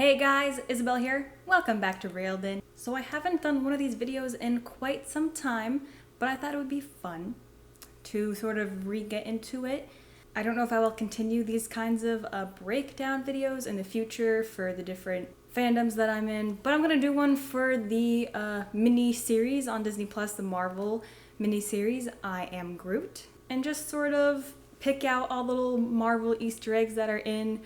Hey guys, Isabel here. Welcome back to Railed In. So I haven't done one of these videos in quite some time, but I thought it would be fun to sort of re-get into it. I don't know if I will continue these kinds of breakdown videos in the future for the different fandoms that I'm in, but I'm gonna do one for the mini-series on Disney Plus, the Marvel mini-series, I Am Groot, and just sort of pick out all the little Marvel Easter eggs that are in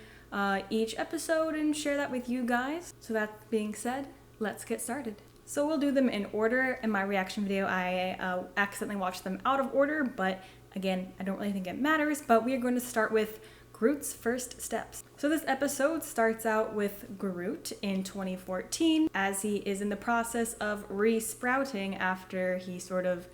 each episode and share that with you guys. So that being said, let's get started. So we'll do them in order. In my reaction video, I accidentally watched them out of order, but again, I don't really think it matters, but we are going to start with Groot's first steps. So this episode starts out with Groot in 2014 as he is in the process of re-sprouting after he sort of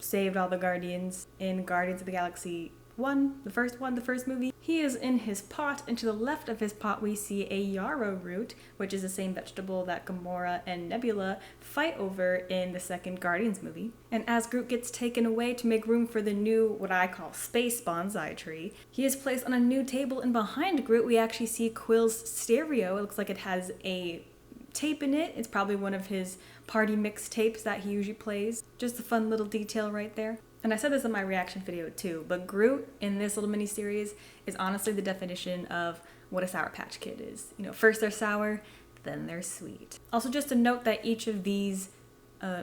saved all the Guardians in Guardians of the Galaxy the first movie. He is in his pot, and to the left of his pot we see a yarrow root, which is the same vegetable that Gamora and Nebula fight over in the second Guardians movie. And as Groot gets taken away to make room for the new, what I call space bonsai tree, he is placed on a new table, and behind Groot we actually see Quill's stereo. It looks like it has a tape in it. It's probably one of his party mix tapes that he usually plays. Just a fun little detail right there. And I said this in my reaction video too, but Groot in this little mini-series is honestly the definition of what a Sour Patch Kid is. You know, first they're sour, then they're sweet. Also, just a note that each of these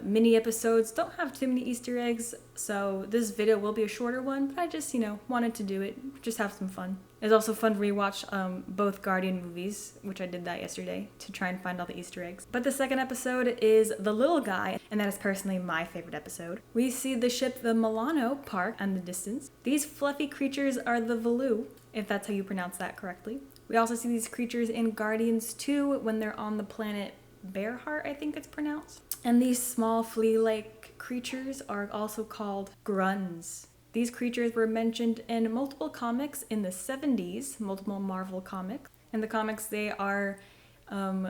mini episodes don't have too many Easter eggs, so this video will be a shorter one, but I just, wanted to do it, just have some fun. It's also fun to rewatch both Guardian movies, which I did that yesterday, to try and find all the Easter eggs. But the second episode is The Little Guy, and that is personally my favorite episode. We see the ship, the Milano, park in the distance. These fluffy creatures are the Valoo, if that's how you pronounce that correctly. We also see these creatures in Guardians 2 when they're on the planet Bearheart, I think it's pronounced. And these small flea-like creatures are also called grunts. These creatures were mentioned in multiple comics in the 70s, multiple Marvel comics. In the comics, they are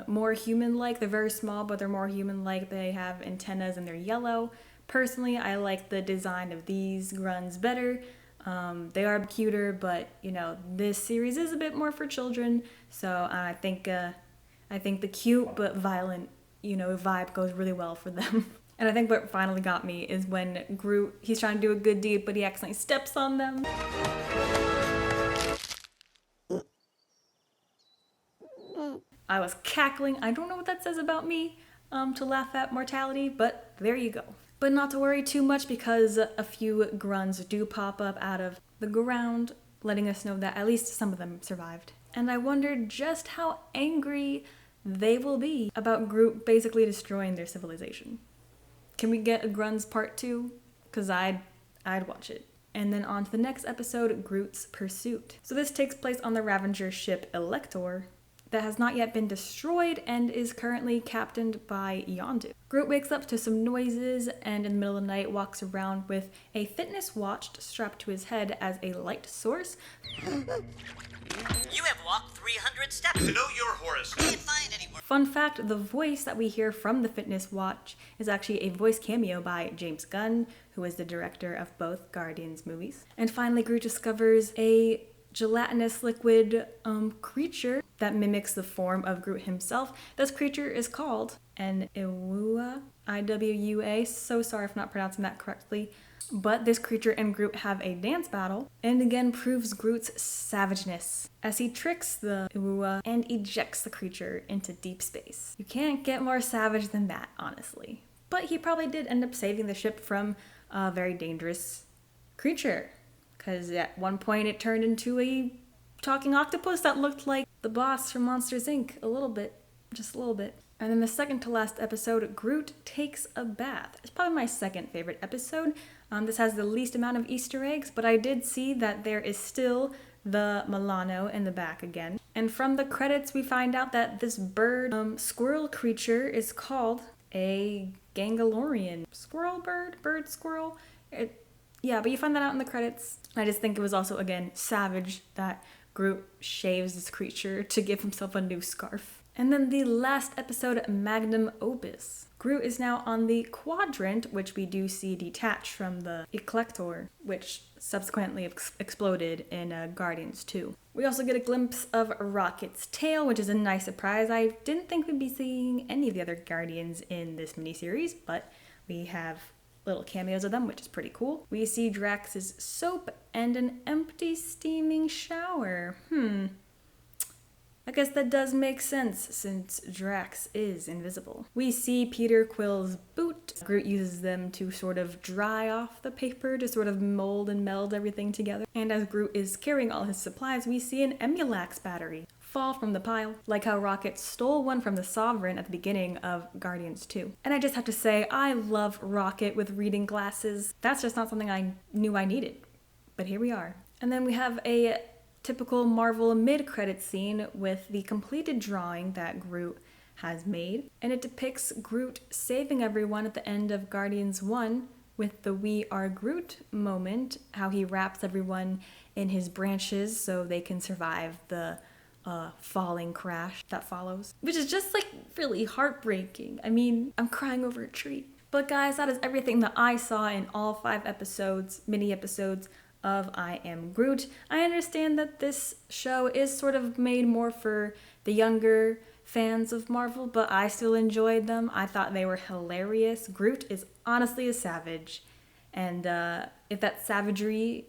more human-like. They're very small, but they're more human-like. They have antennas and they're yellow. Personally, I like the design of these grunts better. They are cuter, but, this series is a bit more for children, so I think the cute but violent, vibe goes really well for them. And I think what finally got me is when Groot, he's trying to do a good deed, but he accidentally steps on them. I was cackling. I don't know what that says about me, to laugh at mortality, but there you go. But not to worry too much, because a few grunts do pop up out of the ground, letting us know that at least some of them survived. And I wondered just how angry they will be about Groot basically destroying their civilization. Can we get a Grunts part 2? Because I'd watch it. And then on to the next episode, Groots Pursuit. So this takes place on the Ravager ship Elector that has not yet been destroyed and is currently captained by Yondu. Groot wakes up to some noises and in the middle of the night walks around with a fitness watch strapped to his head as a light source. You have walked 300 steps. To know your horoscope. Can't find anywhere. Fun fact, the voice that we hear from the fitness watch is actually a voice cameo by James Gunn, who is the director of both Guardians movies. And finally, Groot discovers a gelatinous liquid creature that mimics the form of Groot himself. This creature is called an Iwua, I-W-U-A. So sorry if I'm not pronouncing that correctly. But this creature and Groot have a dance battle, and again proves Groot's savageness as he tricks the Iwua and ejects the creature into deep space. You can't get more savage than that, honestly. But he probably did end up saving the ship from a very dangerous creature, because at one point it turned into a talking octopus that looked like the boss from Monsters, Inc. a little bit, just a little bit. And then the second to last episode, Groot takes a bath. It's probably my second favorite episode. This has the least amount of Easter eggs, but I did see that there is still the Milano in the back again. And from the credits, we find out that this bird squirrel creature is called a Gangalorian. Bird squirrel. Yeah, but you find that out in the credits. I just think it was also, again, savage that Groot shaves this creature to give himself a new scarf. And then the last episode, Magnum Opus. Groot is now on the quadrant, which we do see detached from the Eclector, which subsequently exploded in Guardians 2. We also get a glimpse of Rocket's tail, which is a nice surprise. I didn't think we'd be seeing any of the other Guardians in this miniseries, but we have little cameos of them, which is pretty cool. We see Drax's soap and an empty steaming shower. I guess that does make sense since Drax is invisible. We see Peter Quill's boot. Groot uses them to sort of dry off the paper to sort of mold and meld everything together. And as Groot is carrying all his supplies, we see an Emulax battery fall from the pile, like how Rocket stole one from the Sovereign at the beginning of Guardians 2. And I just have to say, I love Rocket with reading glasses. That's just not something I knew I needed, but here we are. And then we have a typical Marvel mid-credit scene with the completed drawing that Groot has made, and it depicts Groot saving everyone at the end of Guardians 1 with the "We Are Groot" moment, how he wraps everyone in his branches so they can survive the falling crash that follows, which is just like really heartbreaking. I mean, I'm crying over a tree. But guys, that is everything that I saw in all 5 episodes, mini episodes of I Am Groot. I understand that this show is sort of made more for the younger fans of Marvel, but I still enjoyed them. I thought they were hilarious. Groot is honestly a savage, and if that savagery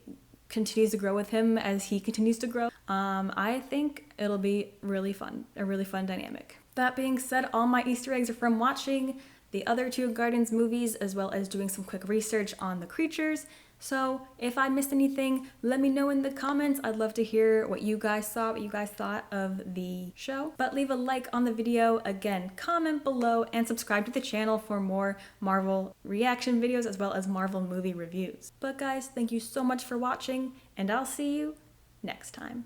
continues to grow with him as he continues to grow, I think it'll be really fun, a really fun dynamic. That being said, all my Easter eggs are from watching the other 2 Guardians movies, as well as doing some quick research on the creatures. So if I missed anything, let me know in the comments. I'd love to hear what you guys saw, what you guys thought of the show. But leave a like on the video, again, comment below, and subscribe to the channel for more Marvel reaction videos as well as Marvel movie reviews. But guys, thank you so much for watching, and I'll see you next time.